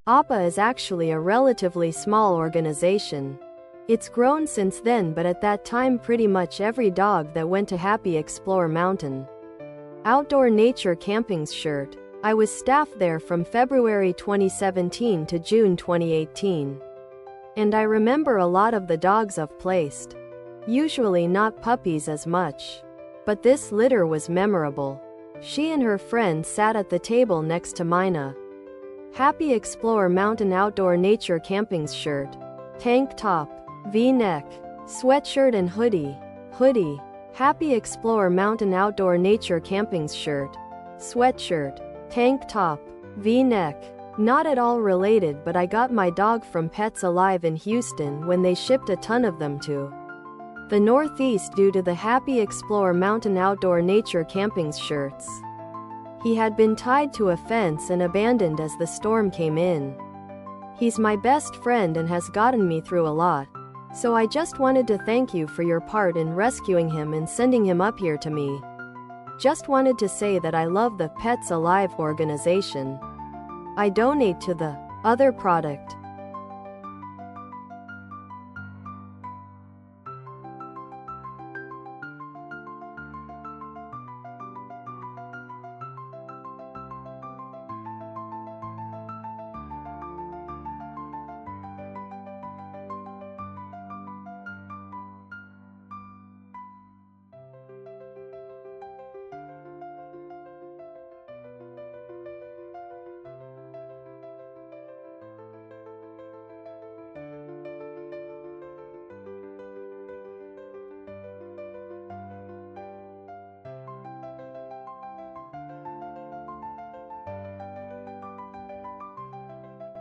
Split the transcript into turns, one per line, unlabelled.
APA is actually a relatively small organization. It's grown since then, but at that time pretty much every dog that went to Happy Explore Mountain Outdoor Nature Camping's shirt. I was staff there from February 2017 to June 2018. And I remember a lot of the dogs I've placed. Usually not puppies as much. But this litter was memorable. She and her friend sat at the table next to Mina. Happy Explore Mountain Outdoor Nature Camping's shirt. Tank top, V-neck, sweatshirt and hoodie. Hoodie. Happy Explore Mountain Outdoor Nature Camping's shirt. Sweatshirt. Tank top, V-neck. Not at all related, but I got my dog from Pets Alive in Houston when they shipped a ton of them to the Northeast due to the Happy Explore Mountain Outdoor Nature Camping's shirts. He had been tied to a fence and abandoned as the storm came in. He's my best friend and has gotten me through a lot. So I just wanted to thank you for your part in rescuing him and sending him up here to me. Just wanted to say that I love the Pets Alive organization. I donate to the other product.